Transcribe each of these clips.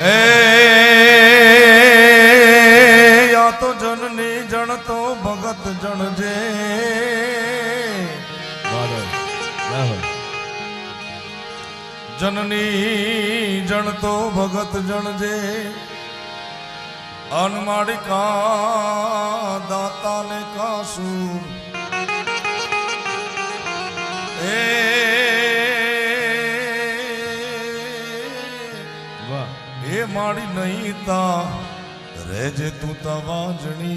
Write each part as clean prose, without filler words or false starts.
ए या तो जननी जन तो भगत जन जे जननी जन तो भगत जन जे अनमाड़िका दाता ने कासूर ए माड़ी नहीं ता रेजे तू तवाजनी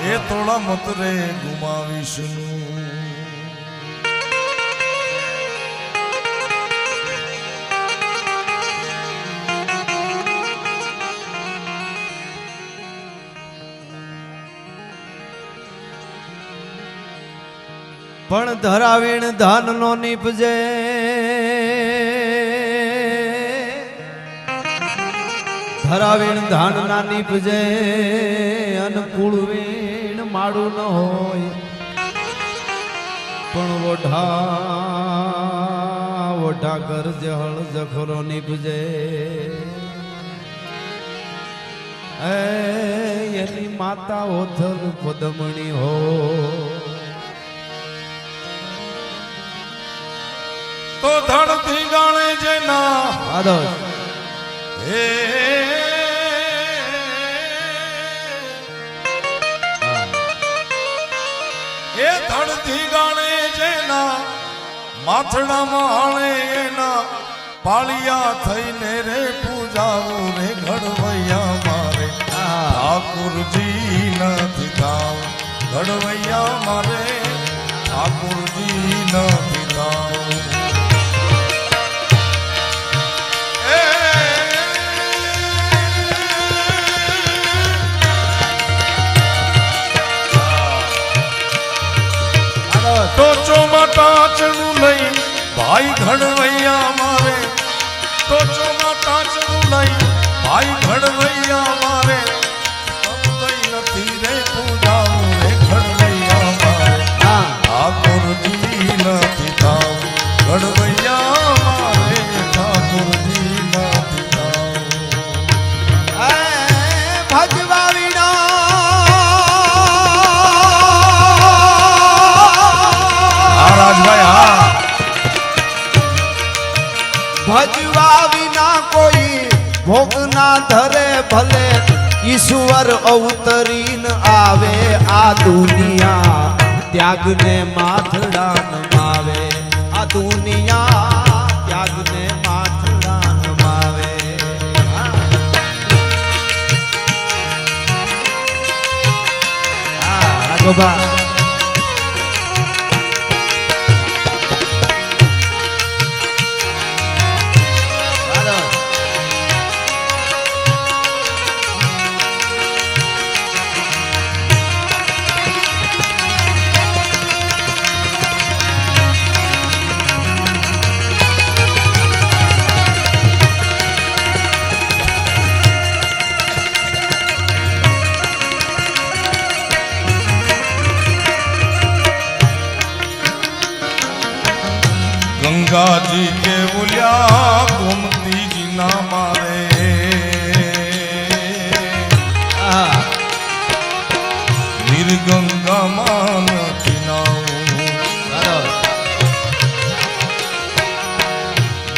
ए थोड़ा मत रे गुमा विष्णु पण धरावीण धान नो निपजे धरावीण धान ना निपजे अनुकूल वीण माड़ू न होय पण वोढा वोढा गरज हळ जखरो निपजे एनी माता ओथल पदमणी हो तो धड़ती गाने जेना आदर्श ए धड़ती गाने जेना माथड़ा माणे एना पालिया थईने रे पूजाओ रे घड़वैया मारे ठाकुर जी નથી થાવ ઘડવૈયા મારે ઠાकुर जी નથી થાવ टोचो टाचड़ू लई भाई घड़वैया मारे टोचो टाचड़ू लई भाई घड़वैया मारे तब गई नथी रे पूजाओ रे घड़वैया मारे ठाकुर जी नथी थाव घड़वैया मारे ठाकुर जी नथी थाव भजवा वीणा राजभाई हाँ भजवा विना कोई भोग ना धरे भले ईश्वर अवतरीन आवे आ दुनिया त्याग ने माथड़ा नमावे आ दुनिया त्याग ने माथड़ा नमावे राघोबा गंगा जी के बोलिया गोमती जी ना मारे निर्गंगा मान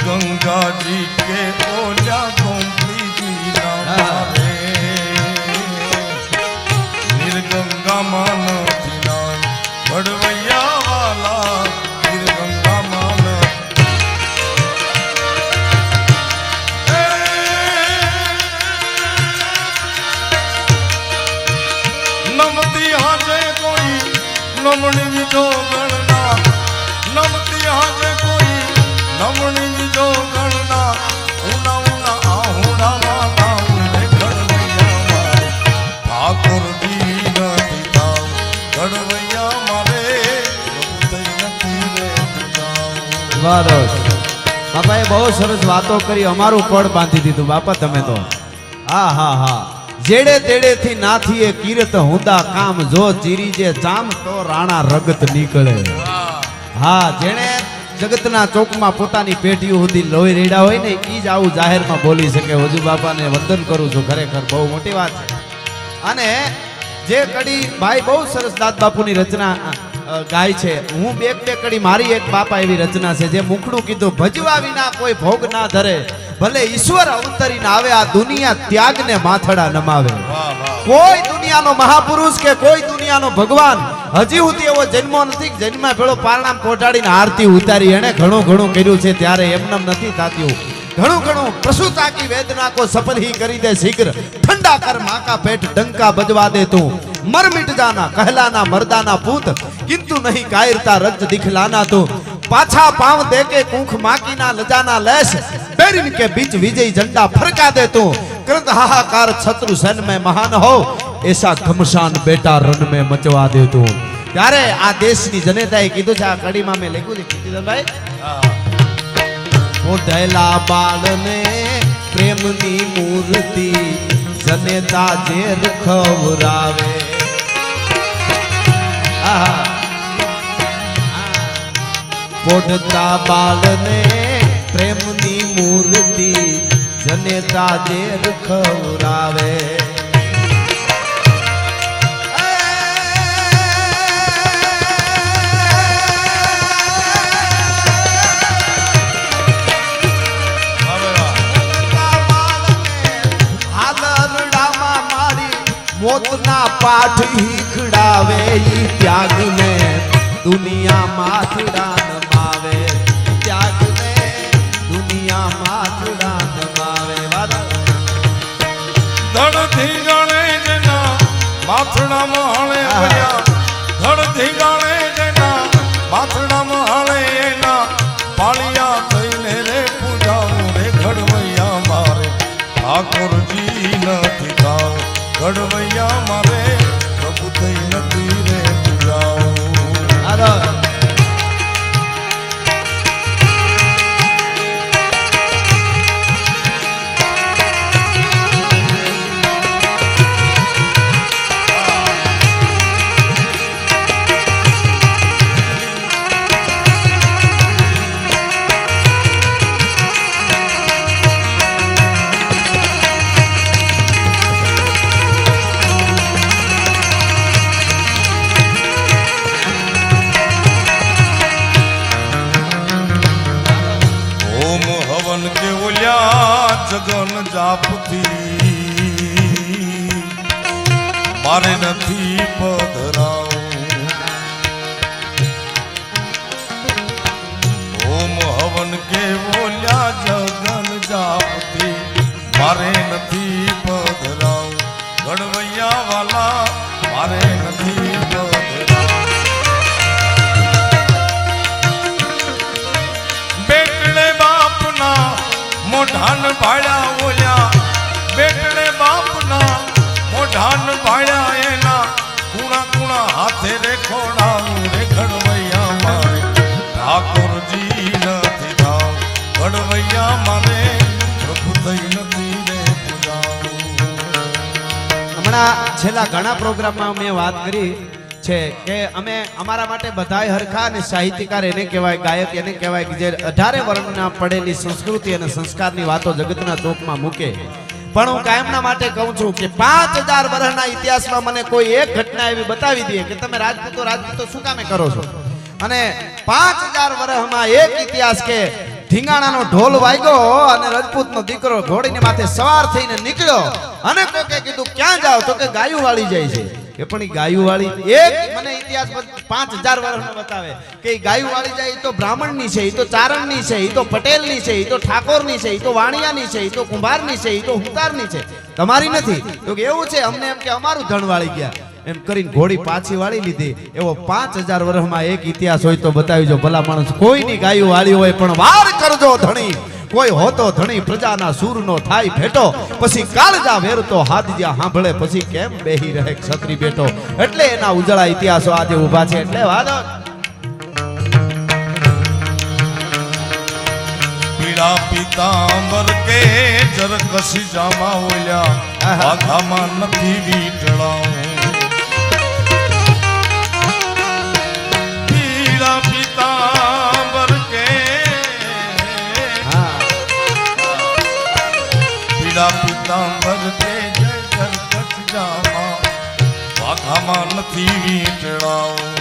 गंगा जी के बोलिया गोमती जी ना मारे निर्गंगा मान घड़वैया वाला निर्गंगा मान नमती हाजे कोई नमणी विजो गणना नमती हाजे कोई नमणी विजो गणना उना उना आहुड़ा माला उने घड़वैया मारे ठाकुर जी नथी थाव घड़वैया मारे बापाए बहुत सरस बातों करी अमारू पड़ बांधी दीधुं बापा तमे तो हाँ हाँ हाँ જેડે તેડે થી નાથીએ કીર્ત હુંદા કામ જો ચીરી જે ચામ તો રાણા રગત નીકળે. હા, જેણે જગતના ચોકમાં પોતાની પેઢીઓ સુધી લોહી રેડા હોય ને ઈ જ આવું જાહેરમાં બોલી શકે. વજુ બાપાને વંદન કરું છું, ખરેખર બહુ મોટી વાત છે. અને જે કડી ભાઈ બહુ સરસ દાદ બાપુની રચના ગાય છે. હું બે કડી મારી એક બાપા એવી રચના છે જે મુખડું કીધું ભજવા વિના કોઈ ભોગ ના ધરે, ભલે ઈશ્વર અવતરીને આવે આ દુનિયા ત્યાગને માથડા નમાવે. કોઈ દુનિયાનો મહાપુરુષ કે કોઈ દુનિયાનો ભગવાન હજી સુધી એવો જન્મો નથી જન્મમાં પેલો પારણામ પોટાડીને આરતી ઉતારી. એને ઘણું ઘણું કર્યું છે ત્યારે એમનેમ નથી થાતું. ઘણું ઘણું પ્રસૂતા કી વેદના કો સફલ ही કરી દે શીઘ્ર, ઠંડા કર मां का पेट डंका बजवा दे तू, मर मिट जाना कहलाना मर्दाना पूत, किंतु नहीं कायरता रक्त दिखलाना तू, पाछा पांव दे के कूख माकी ना लजाना लेस, बैरिन के बीच विजय झंडा फरका दे तू, कृत हाहाकार शत्रु सैन में महान हो, ऐसा घमसान बेटा रन में मचवा दे तू. ત્યારે આ દેશની જનતાએ કીધું છે, આ કડીમાં મેં લખ્યું છે કીર્તિદાનભાઈ, ઓઢેલા બાળને પ્રેમની મૂર્તિ જનેતા ઝેર ખવરાવે. પોઢતા બાળને પ્રેમની મૂર્તિ જનેતા ઝેર ખવરાવે. મોતના પાઠ હીખડાવે ઈ ત્યાગને દુનિયા માથડા નમાવે, ત્યાગને દુનિયા માથડા નમાવે. ધડથી ગણે જેના માથડા મહાળે વયા, ધડથી ગણે જેના માથડા મહાળે એના પાળિયા થઈને રે પૂજાવું રે ઘડવૈયા મારે ઠાકોરજી નથી થાવ, ઘડવૈયા મારે પ્રભુ થઈ નથી રે પૂજાવું. કે ઓલ્યા જગન જાપથી મારે નથી પધરાવું, ઓમ હવન કે ઓલ્યા જગન જાપથી મારે નથી પધરાવું, ઘડવૈયા વાલા મારે નથી પધરાવું. બેટલે બાપના મોઢાન ભાળ્યા ઓલ્યા, બેટલે બાપના મોઢાન ભાળ્યા એના કુણા કુણા હાથે રે ખોડાવું રે ઘડવૈયા મારે ઠાકોરજી નથી થાવ, ઘડવૈયા મારે પ્રભુ થઈ નથી રે પૂજાવું. હમણાં છેલ્લા ઘણા પ્રોગ્રામમાં મેં વાત કરી છે કે અમે અમારા માટે બધાય હરખા અને સાહિત્યકાર એને કહેવાય, ગાયક એને કહેવાય કે જે 18 વર્ણના પડેલી સંસ્કૃતિ અને સંસ્કારની વાતો જગતના ચોકમાં મૂકે. પણ હું કાયમના માટે કહું છું કે 5000 વર્ષના ઇતિહાસમાં મને કોઈ એક ઘટના એવી બતાવી દે કે તમે રાજપૂતો શું કામે કરો છો, અને 5000 વર્ષમાં એક ઇતિહાસ કે ઢીંગાણાનો ઢોલ વાગ્યો અને રજપૂતનો દીકરો ઘોડીને માથે સવાર થઈને નીકળ્યો અને કોકે કીધું ક્યાં જાવ તો કે ગાયું વાળી જાય છે. એ પણ ગાયું વાળી એક મને ઇતિહાસ 5000 વર્ષનો બતાવે કે ગાયું વાળી જાય. એ તો બ્રાહ્મણની છે, એ તો ચારણની છે, એ તો પટેલની છે, એ તો ઠાકોરની છે, એ તો વાણિયાની છે, એ તો કુંભારની છે, એ તો હુંતારની છે, તમારી નથી. તો કે એવું છે અમને એમ કે અમારું ધણ વાળી ગયા એમ કરીને ઘોડી પાછી વાળી લીધી. એવો 5000 વર્ષમાં એક ઇતિહાસ હોય તો બતાવીજો. ભલા માણસ કોઈની ગાયું વાળી હોય પણ વાર કરજો ધણી, કોઈ હોતો ધણી પ્રજાના સૂરનો થાય ભેટો, પછી કાળજા વેરતો હાદજ્યા સાંભળે પછી કેમ બેહી રહે ક્ષત્રિય બેટો. એટલે એના ઉજળા ઇતિહાસો આજે ઊભા છે. એટલે વાદો પીળા પીતાંબર કે જરકસી જામા ઓલ્યા વાઘામાં નથી વીટળાવું પીળા પીતાંબર કે પીળા પીતાંબર કે જરકસી જામા વાઘામાં નથી વીટળાવું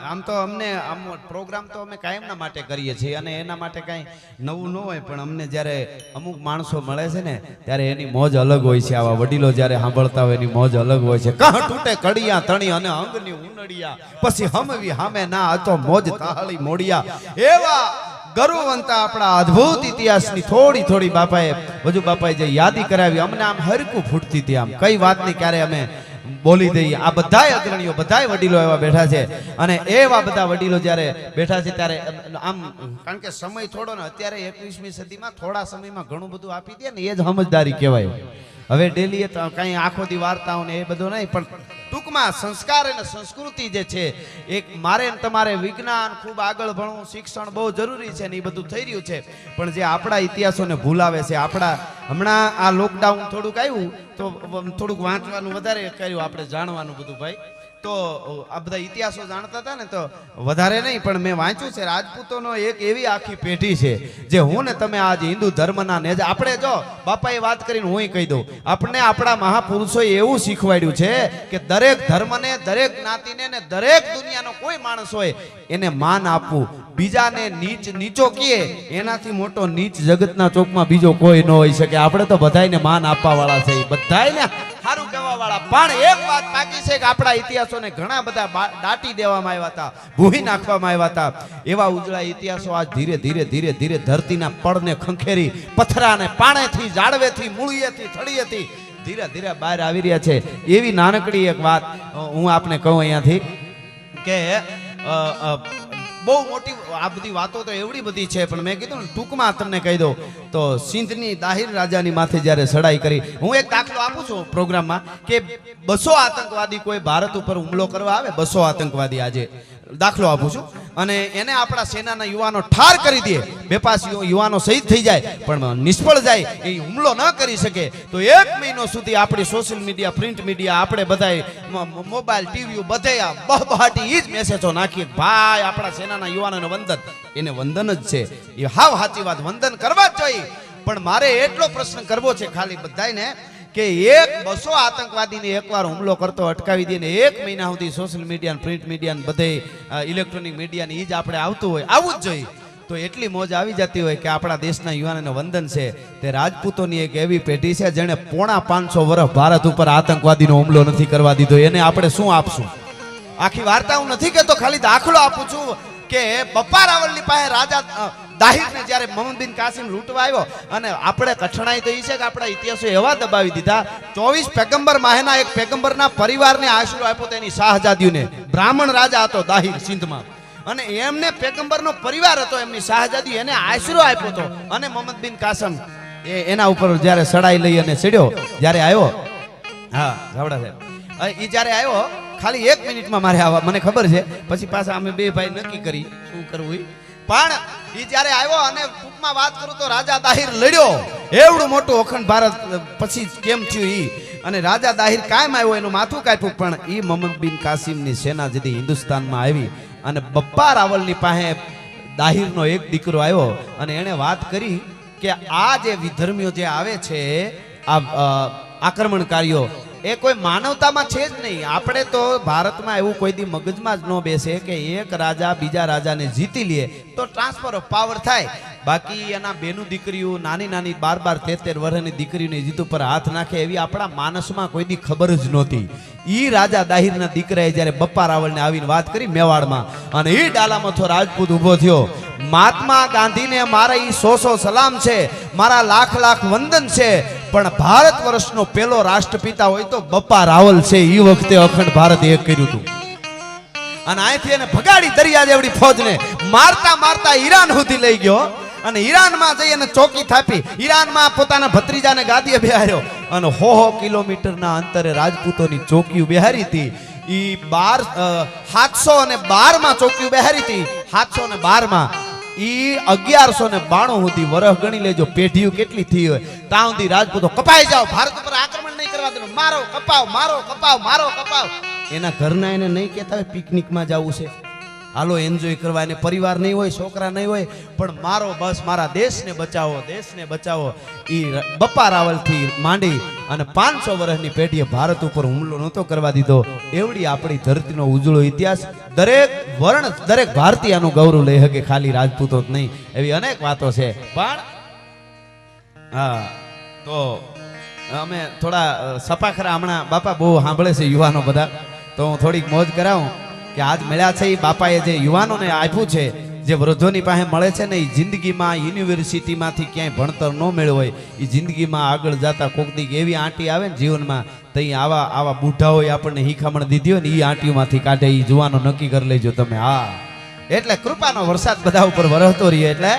આમ તો અમને આમ પ્રોગ્રામ તો અમે કાયમના માટે કરીએ છીએ અને એના માટે કાંઈ નવું ન હોય પણ અમને જ્યારે અમુક માણસો મળે છે ને ત્યારે એની મોજ અલગ હોય છે આવા વડીલો જ્યારે સાંભળતા હોય એની મોજ અલગ હોય છે કાં તૂટે કડિયા તણી અને અંગની ઉનડિયા પછી હમવી હામે ના હતો મોજ તાહળી મોડિયા એવા ગરુવંતા આપણા અદ્ભુત ઇતિહાસની થોડી બાપાએ વજુ બાપાએ જે યાદી કરાવી અમને આમ હરકું ફૂટતી હતી આમ કઈ વાતની ક્યારે અમે બોલી દઈએ આ બધાય અગ્રણીઓ બધાય વડીલો એવા બેઠા છે અને એવા બધા વડીલો જ્યારે બેઠા છે ત્યારે આમ કારણ કે સમય થોડો ને અત્યારે 21મી સદીમાં થોડા સમયમાં ઘણું બધું આપી દે ને એ જ સમજદારી કહેવાય હવે ડેલી કાંઈ આખો દી વાર્તાઓ ને એ બધું નહીં પણ ટૂંકમાં સંસ્કાર અને સંસ્કૃતિ જે છે એક મારે ને તમારે વિજ્ઞાન ખૂબ આગળ ભણવું શિક્ષણ બહુ જરૂરી છે ને એ બધું થઈ રહ્યું છે પણ જે આપણા ઇતિહાસોને ભૂલાવે છે આપણા હમણાં આ લોકડાઉન થોડુંક આવ્યું તો થોડુંક વાંચવાનું વધારે કર્યું આપણે જાણવાનું બધું ભાઈ તો આ બધા ઇતિહાસો જાણતા હતા ને તો વધારે નહીં પણ મેં વાંચ્યું છે રાજપૂતોનો એક એવી આખી પેઢી છે જે હું ને તમે આજ હિન્દુ ધર્મના ને આપણે જો બાપાએ વાત કરીને હું કહી દઉં આપણે આપણા મહાપુરુષોએ એવું શીખવાડ્યું છે કે દરેક ધર્મને દરેક જ્ઞાતિને ને દરેક દુનિયાનો કોઈ માણસ હોય એને માન આપવું બીજાને નીચો કીએ એનાથી મોટો નીચ જગતના ચોકમાં બીજો કોઈ ન હોઈ શકે આપણે તો બધાયને માન આપવા વાળા છે બધાયને સારું કહેવા વાળા પણ એક વાત બાકી છે કે આપણા ઇતિહાસોને ઘણા બધા દાટી દેવામાં આવ્યા હતા ભૂહી નાખવામાં આવ્યા હતા એવા ઉજળા ઇતિહાસો આજ ધીરે ધરતીના પડને ખંખેરી પથરાને પાણેથી જાળવેથી મૂળિયેથી થળિયેથી ધીરે બહાર આવી રહ્યા છે એવી નાનકડી એક વાત હું આપને કહું અહીંયાથી કે બહુ મોટી આ બધી વાતો તો એવડી બધી છે પણ મેં કીધું ને ટૂંકમાં તમને કહી દઉં તો સિંધની દાહિર રાજાની માથે જ્યારે ચડાઈ કરી હું એક દાખલો આપું છું પ્રોગ્રામમાં કે 200 આતંકવાદી કોઈ ભારત ઉપર હુમલો કરવા આવે 200 આતંકવાદી આજે દાખલો આપું છું અને એને આપણા સેનાના યુવાનો ઠાર કરી દે બેપાસ યુવાનો શહીદ થઈ જાય પણ નિષ્ફળ જાય એ હુમલો ન કરી શકે તો 1 મહિનો સુધી આપણી સોશિયલ મીડિયા પ્રિન્ટ મીડિયા આપણે બધાય મોબાઈલ ટીવી બધે બહબહાટી એ જ મેસેજો નાખીએ ભાઈ આપણા સેનાના યુવાનોને વંદન એને વંદન જ છે એ હાવ સાચી વાત વંદન કરવા જ જોઈએ પણ મારે એટલો પ્રશ્ન કરવો છે ખાલી બધાને કે 200 આતંકવાદીને એકવાર હુમલો કરતો અટકાવી દે ને 1 મહિના સુધી સોશિયલ મીડિયા પ્રિન્ટ મીડિયા બધે ઇલેક્ટ્રોનિક મીડિયા ને એ જ આપણે આવતું હોય આવું જ જોઈએ તો એટલી મોજ આવી જતી હોય કે આપણા દેશના યુવાનોને વંદન છે તે રાજપૂતોની એક એવી પેઢી છે જેણે 550 વર્ષ ભારત ઉપર આતંકવાદીનો હુમલો નથી કરવા દીધો એને આપણે શું આપશું આખી વાર્તા હું નથી કહેતો ખાલી દાખલો આપું છું કે બપ્પા રાવલની પાસે રાજા દાહિરને જ્યારે મોહમ્મદ બિન કાસિમ લૂંટવા આવ્યો અને આપણે કઠણાઈ તો એ છે કે આપણા ઇતિહાસો એવા દબાવી દીધા 24 પેગમ્બર માહેના એક પેગમ્બરના પરિવારને આશરો આપ્યો તેની શાહજાદીઓને બ્રાહ્મણ રાજા હતો દાહિર સિંધમાં અને એમને પેગમ્બરનો પરિવાર હતો એમની શાહજાદી એને આશરો આપ્યો હતો અને મોહમ્મદ બિન કાસિમ એના ઉપર જ્યારે સડાઈ લઈ અને ચડ્યો જ્યારે આવ્યો હા જાવડા સાહેબ એ જ્યારે આવ્યો ખાલી 1 મિનિટમાં મારે આવવા મને ખબર છે પછી પાછા અમે બે ભાઈ નક્કી કરી શું કરવું પણ એ જ્યારે આવ્યો અને ટૂંકમાં વાત કરું તો રાજા દાહિર લડ્યો એવડું મોટું અખંડ ભારત પછી કેમ થયું ઈ અને રાજા દાહિર કાયમ આવ્યો એનું માથું કાપ્યું પણ ઈ મોહમ્મદ બિન કાસિમની સેના જેથી હિન્દુસ્તાનમાં આવી અને બપ્પા રાવલની પાસે દાહિરનો એક દીકરો આવ્યો અને એણે વાત કરી કે આ જે વિધર્મીઓ જે આવે છે આ આક્રમણકારીઓ એ કોઈ માનવતામાં છે જ નહીં આપણે તો ભારતમાં એવું કોઈ દી મગજમાં જ ન બેસે કે એક રાજા બીજા રાજાને જીતી લે તો ટ્રાન્સફર ઓફ પાવર થાય બાકી એના બેનું દીકરીઓ નાની નાની 12-13 વર્ષની દીકરીઓની જીદ ઉપર હાથ નાખે એવી આપણા માનસમાં કોઈ દી ખબર જ નહોતી. ઈ રાજા દાહિરના દીકરાએ જ્યારે બપ્પા રાવળને આવીને વાત કરી મેવાડમાં, અને ઈ ડાલામથો રાજપૂત ઊભો થયો. મહાત્મા ગાંધીને મારા ઈ 100 સલામ છે, મારા લાખ વંદન છે, પણ ભારત વર્ષનો પહેલો રાષ્ટ્રપિતા હોય તો બપ્પા રાવલ છે. ઈ વખતે અખંડ ભારત એક કર્યું હતું. અને અહીંથી એને ભગાડી દરિયા જેવડી ફોજને મારતા મારતા ઈરાન સુધી લઈ ગયો. અને ઈરાનમાં જઈ અને ચોકી થાપી. ઈરાનમાં પોતાના ભત્રીજાને ગાદીએ બેહાર્યો. અને 100 કિલોમીટરના અંતરે રાજપૂતોની ચોકીઓ બેહારી હતી. ઈ 712 માં ચોકીઓ બેહારી હતી. 712 માં ઈ 1192 સુધી વરહ ગણી લેજો. પેઢીઓ કેટલી થઈ હોય ત્યાં સુધી રાજપૂતો કપાઈ જાઓ, ભારત ઉપર આક્રમણ નહીં કરવા દેવાનું, મારો કપાવ, મારો કપાવ, મારો કપાવ. એના ઘરના એને નહીં કહેતા હોય પિકનિકમાં જવું છે, હાલો એન્જોય કરવા, એને પરિવાર નહીં હોય, છોકરા નહીં હોય, પણ મારો બસ મારા દેશને બચાવો, દેશને બચાવો. એ બપ્પા રાવલથી માંડી અને 500 વર્ષની પેઢીએ ભારત ઉપર હુમલો નહોતો કરવા દીધો. એવડી આપણી ધરતીનો ઉજળો ઇતિહાસ. દરેક વર્ણ, દરેક ભારતીયનું ગૌરવ લઈ શકે, ખાલી રાજપૂતો જ નહીં. એવી અનેક વાતો છે. પણ હા, તો અમે થોડા સપાખરા હમણાં બાપા બહુ સાંભળે છે યુવાનો બધા, તો હું થોડીક મોજ કરાવું કે આજ મળ્યા છે એ બાપાએ જે યુવાનોને આપ્યું છે, જે વૃદ્ધોની પાસે મળે છે ને, એ જિંદગીમાં યુનિવર્સિટીમાંથી ક્યાંય ભણતર ન મેળવ્યું હોય, એ જિંદગીમાં આગળ જતા કોક દી એવી આંટી આવે ને જીવનમાં, તો આવા બુઢાઓએ આપણને હિખામણ દીધી હોય ને, એ આંટીઓમાંથી કાઢે. એ જુવાનો નક્કી કરી લેજો તમે. હા, એટલે કૃપાનો વરસાદ બધા ઉપર વરસતો રહીએ. એટલે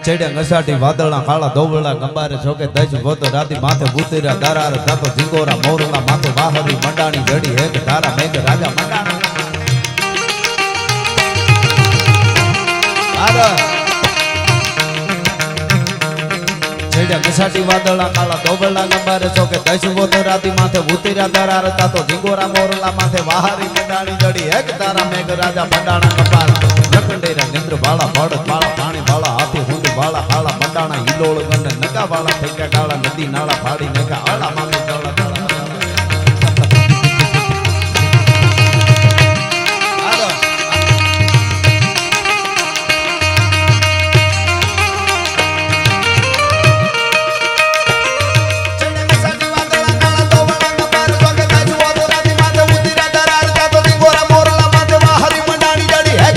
ચડ્યા ઘસાટી વાદળના કાળા દોવળા ગંબારે છોકે દજ ગોતો રાતી માથે ભૂતેરા દારાર જાતો જીગોરા મોરલા માથે વાહરી મંડાણી જડી હેક ધારા મેઘ રાજા મંડાણા. ચડ્યા ઘસાટી વાદળના કાળા દોવળા ગંબારે છોકે દજ ગોતો રાતી માથે ભૂતેરા દારાર જાતો જીગોરા મોરલા માથે વાહરી મંડાણી જડી હેક ધારા મેઘ રાજા મંડાણા. કપાર નકંડેરા નિંદ્ર વાળા ભડ વાળા પાણી વાળા હાથી હુંડ વાળા કાળા મંડાણા હિલોળ ગંડ નગા વાળા ફેંકા કાળા નદી નાળા ફાડી નગા આળા મામે કાળા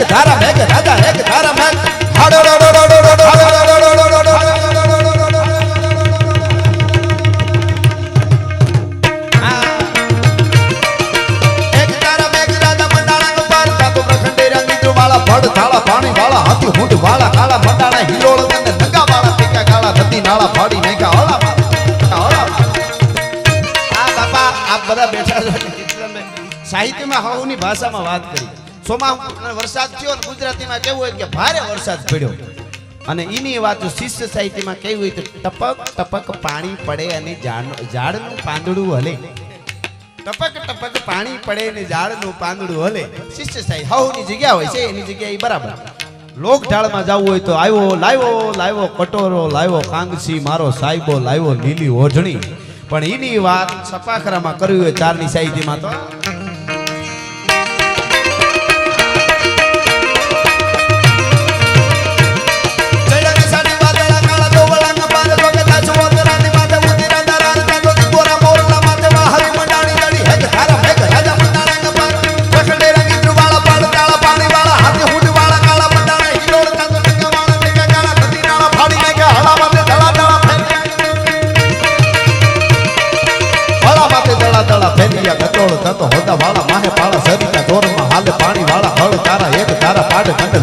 ધારા મેઘ રાજા એક ધારા મેઘ હાડો એક ધારા મેઘ રાજા મંડાણા પાર તાતો પ્રખંડેરા નીચો વાળા ભડ થાળા પાણી વાળા હાથી હુંડ વાળા કાળા મંડાણા હિલોળ ગંને નગા વાળા ટીકા કાળા નદી નાળા ફાડી મેઘા હળા આ બાપા આપ બધા બેઠા છો. સાહિત્યમાં હવની ભાષામાં વાત કરી. સોમા વરસાદ થયો ને ગુજરાતીમાં કેવું હોય કે ભારે વરસાદ પડ્યો, અને એની વાત શિષ્ય સાહિત્યમાં કેવું હોય તો ટપક ટપક પાણી પડે અને ઝાડનું પાંદડું હલે. ટપક ટપક પાણી પડે ને ઝાડનું પાંદડું હલે. શિષ્ય સાહિત્ય હવની જગ્યા હોય છે, એની જગ્યા એ બરાબર. લોક ઢાળમાં જવું હોય તો લાવ્યો કટોરો, લાવ્યો કાંગસી, મારો સાહેબો લાવ્યો લીલી ઓઢણી. પણ એની વાત સપાખરામાં કરવી હોય ચારની સાહિત્યમાં તો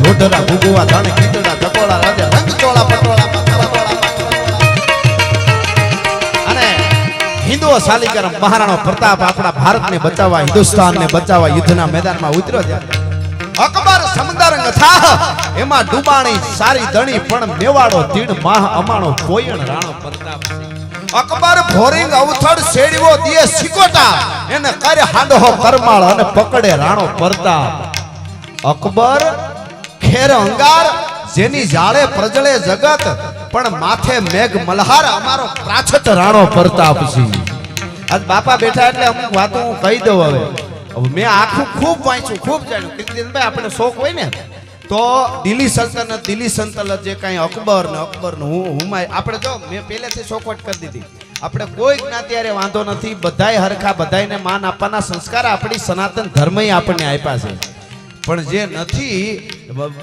લોઢરા ગુગુવા ધાણે કીટડા ચકોડા રાજા રંગ ચોળા પટોળા અને હિન્દુઓ શાલિગ્રામ મહારાણો પ્રતાપ આપણા ભારતને બચાવવા, હિન્દુસ્તાનને બચાવવા યુદ્ધના મેદાનમાં ઉતર્યો છે. અકબર સમંદર થાહ એમાં ડૂબાણી સારી ધણી, પણ મેવાડો તીડ માહ અમાણો કોયણ રાણો પ્રતાપ. અકબર ભોરિંગ અવથડ શેડવો દિયે સિકોટા, એને કરે હાંડો કરમાળ અને પકડે રાણો પ્રતાપ. અકબર ખેર અંગાર જેની જાળે પ્રજળે જગત, પણ માથે મેઘ મલ્હાર અમારો પ્રાછત રાણો પ્રતાપ છે. આજ બાપા બેઠા એટલે અમુક વાતો હું કહી દઉં. હવે મેં આખું ખૂબ વાંચ્યું, ખૂબ જાણ્યું. કીર્તિદાનભાઈ આપણે શોખ હોય ને તો દિલ્હી સલ્તનત જે કાંઈ અકબર ને હુમાય આપણે જો મેં પહેલેથી શોખવટ કરી દીધી. આપણે કોઈ જ્ઞાતિ હારે વાંધો નથી, બધાય હરખા, બધાયને માન આપવાના સંસ્કાર આપણી સનાતન ધર્મએ આપણને આપ્યા છે. પણ જે નથી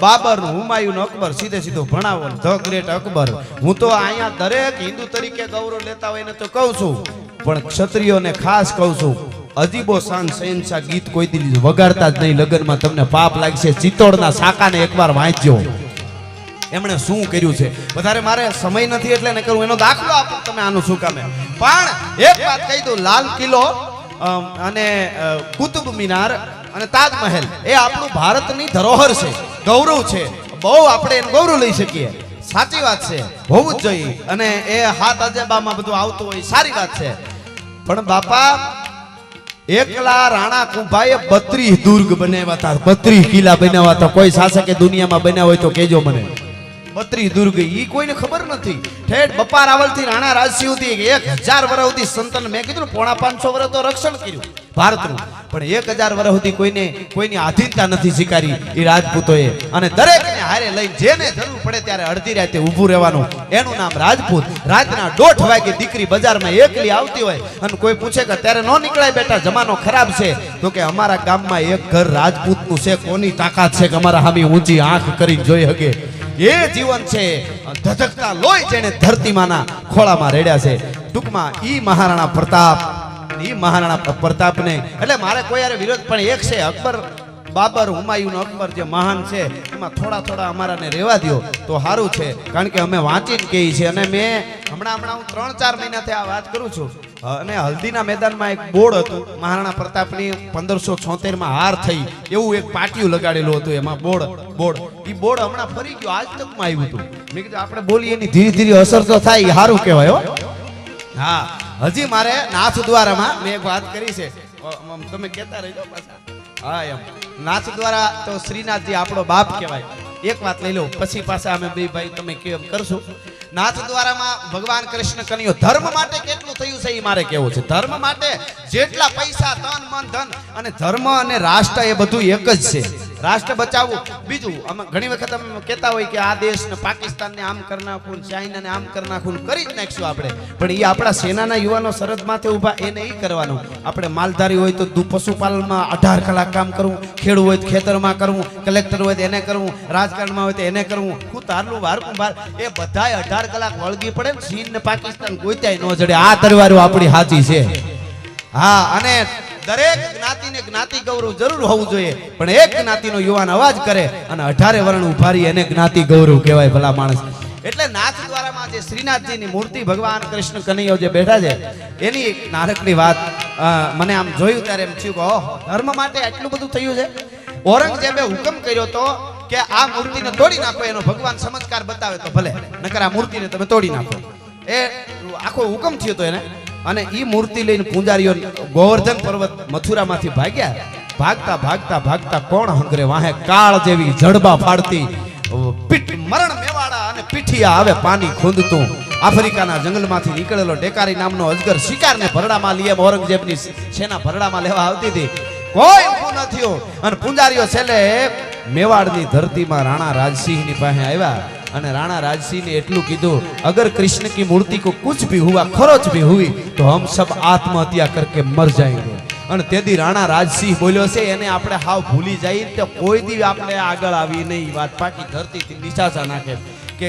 બાબર હુમાયુન અકબર સીધું ભણાવો ધ ગ્રેટ અકબર. હું તો અહીંયા દરેક હિન્દુ તરીકે ગૌરવ લેતા હોય ને તો કહું છું, પણ ક્ષત્રિયોને ખાસ કહું છું, અજીબો શાન શહેનશાહ ગીત કોઈ દી વગાડતા જ નહીં લગ્નમાં. તમને પાપ લાગશે. ચિત્તોડના સાકાને એકવાર વાંચજો, એમણે શું કર્યું છે. વધારે મારે સમય નથી એટલે ને કરું, એનો દાખલો આપો તમે આનું શું કામે. પણ એક વાત કહી દઉં, લાલ કિલ્લો અને કુતુબ મિનાર અને તાજમહેલ એ આપણું ભારતની ધરોહર છે, ગૌરવ છે. બહુ આપણે એનું ગૌરવ લઈ શકીએ. સાચી વાત છે, હોવું જ જોઈએ. અને એ હાથ અજબામાં બધું આવતું હોય, સારી વાત છે. પણ બાપા એકલા રાણા કુંભાઈએ 32 દુર્ગ બનાવ્યા હતા, 32 કિલ્લા બનાવ્યા હતા. કોઈ શાસકે દુનિયામાં બનાવ્યા હોય તો કહેજો મને. 32 દુર્ગ ઈ કોઈને ખબર નથી. ઠેઠ બપા રાવલથી રાણા રાજસિંહ સુધી 1000 વર્ષ સુધી સંતન, મેં કીધું 550 વર્ષ તો રક્ષણ કર્યું ભારતનું, પણ 1000 વર્ષ સુધી કોઈની આધીનતા નથી સ્વીકારી એ રાજપૂતોએ. અને દરેકને હારે લઈને જેને જરૂર પડે ત્યારે અડધી રાતે ઊભું રહેવાનું, એનું નામ રાજપૂત. રાતના 1:30 વાગે દીકરી બજારમાં એકલી આવતી હોય અને કોઈ પૂછે કે ત્યારે નો નીકળાય બેટા, જમાનો ખરાબ છે, તો કે અમારા ગામમાં એક ઘર રાજપૂતનું છે, કોની તાકાત છે કે અમારા હામી ઊંચી આંખ કરીને જોઈ શકે. એ જીવન છે. ધધકતા લોહી જેને ધરતીમાંના ખોળામાં રેડ્યા છે. ટૂંકમાં ઈ મહારાણા પ્રતાપને એટલે મારે કોઈ યાર વિરોધ, પણ એક છે અકબર, બાબર, હુમાયુન અકબર જે મહાન છે એમાં થોડા અમારાને રહેવા દો તો સારું છે. કારણ કે અમે વાંચીને કહીએ છીએ. અને મેં હમણાં હું 3-4 મહિનાથી આ વાત કરું છું. અને હલ્દીના મેદાનમાં એક બોર્ડ હતું, મહારાણા પ્રતાપની 1576માં હાર થઈ એવું એક પાટિયું લગાડેલું હતું. એમાં બોર્ડ એ બોર્ડ હમણાં ફરી ગયો, આજ તકમાં આવ્યું હતું. મેં કીધું આપણે બોલીએ એની ધીરે ધીરે અસર તો થાય, એ સારું કહેવાય. હા, હજી મારે નાથ દ્વારામાં મેં એક વાત કરી છે, તમે કહેતા રહેજો પાછા. હા, એમ નાથ દ્વારા તો શ્રીનાથજી આપણો બાપ કહેવાય. એક વાત લઈ લો, પછી પાછા અમે બે ભાઈ તમે કેમ કરશું. નાથ દ્વારામાં ભગવાન કૃષ્ણ કન્યો ધર્મ માટે કેટલું થયું છે એ મારે કેવું છે. ધર્મ માટે જેટલા પૈસા, તન મન ધન, અને ધર્મ અને રાષ્ટ્ર એ બધું એક જ છે. રાષ્ટ્ર બચાવવું. બીજું અમે ઘણી વખત અમે કહેતા હોય કે આ દેશને પાકિસ્તાનને આમ કરી નાખવું, ચાઇનાને આમ કરી નાખવું, કરી જ નાખશું આપણે. પણ એ આપણા સેનાના યુવાનો સરહદ માથે ઊભા, એને એ કરવાનું. આપણે માલધારી હોય તો પશુપાલનમાં 18 કલાક કામ કરવું, ખેડૂત હોય તો ખેતરમાં કરવું, કલેક્ટર હોય તો એને કરવું, રાજકારણમાં હોય તો એને કરવું, હું તારલું વારકુંભાર, એ બધાય 18 કલાક વળગી પડે. ચીન ને પાકિસ્તાન ગોત્યાય ન જડે. આ તરવારો આપણી સાચી છે. હા, અને દરેક જ્ઞાતિને જ્ઞાતિ ગૌરવ જરૂર હોવું જોઈએ, પણ એક જ્ઞાતિનો યુવાન અવાજ કરે અને 18 વર્ણ ઉભારી એને જ્ઞાતિ ગૌરવ કહેવાય ભલા માણસ. એટલે નાથ દ્વારામાં જે શ્રીનાથજીની મૂર્તિ ભગવાન કૃષ્ણ કનૈયો જે બેઠા છે એની એક નાનકડી વાત મને આમ જોયું ત્યારે એમ થયું કે ઓહો, ધર્મ માટે આટલું બધું થયું છે. ઔરંગઝેબે હુકમ કર્યો તો કે આ મૂર્તિને તોડી નાખો, એનો ભગવાન ચમત્કાર બતાવે તો ભલે, નકર આ મૂર્તિને તમે તોડી નાખો. એ આખો હુકમ થયો તો એને. અને ઈ મૂર્તિ લઈને પૂજારીઓ ગોવર્ધન પર્વત મથુરામાંથી ભાગતા કોણ હંગરે વાહે કાળ જેવી જડબા ફાડતી મરણ મેવાડા અને પીઠિયા આવે પાણી ખૂંદતું. આફ્રિકાના જંગલમાંથી નીકળેલો ડેકારી નામનો અજગર શિકારને ભરડામાં લઈ ઔરંગઝેબની સેના ભરડામાં લેવા આવતી હતી. કોઈ ઊભું ન થયું. અને પૂજારીઓ છેલ્લે મેવાડની ધરતીમાં રાણા રાજસિંહની પાસે આવ્યા અને રાણા રાજસિંહ ને એટલું કીધું, અગર कृष्ण की मूर्ति को कुछ भी हुआ, खरोच भी हुई तो हम सब आत्महत्या करके मर जाएंगे. અને તેથી રાણા રાજસિંહ બોલ્યો છે એને આપણે હાવ ભૂલી જઈએ તો કોઈ દી આપણે આગળ આવી નહીં. વાત પાકી ધરતીથી નિશાસા નાખે કે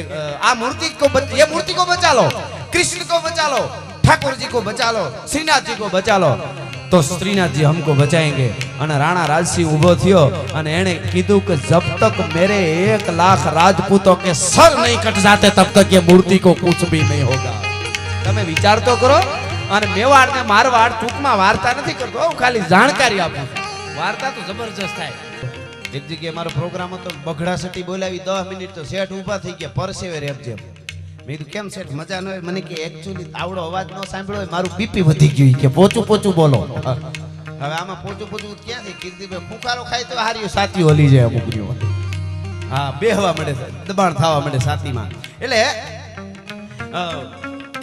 આ મૂર્તિ કો ये मूर्ति को बचा लो, कृष्ण को बचा लो, ठाकुर जी को बचा लो, श्रीनाथ जी को बचा लो तो श्रीनाथ जी हमको बचाएंगे. અને રાણા રાજસિંહ ઊભો થયો અને એણે કીધું કે જબ તક મેરે 1 લાખ રાજપૂતોं के सर नहीं कट जाते तब तक ये मूर्ति को कुछ भी नहीं होगा. તમે વિચાર તો કરો. અને મેવાડ ને મારવાડ ટૂંકમાં વાર્તા નથી કરતો, હું ખાલી જાણકારી આપું. વાર્તા તો જબરજસ્ત થાય. એક જગ્યાએ મારો પ્રોગ્રામ હતો, બગડા સટી બોલાવી 10 મિનિટ તો શેઠ ઊભા થઈ ગયા, પરસેવે રેપજે. મેં કીધું કેમ શેઠ મજા ન હોય? મને કે એકચ્યુઅલી આવડો અવાજ ન સાંભળ્યો હોય, મારું બીપી વધી ગયું કે પોચું બોલો. હવે આમાં પોચું ક્યાંથી? કીર્તિભાઈ ફૂંકારો ખાય તો હાર્યું સાતીઓ હલી જાય અમુકની. હા, બેહવા મળે, દબાણ થવા મળે છાતીમાં. એટલે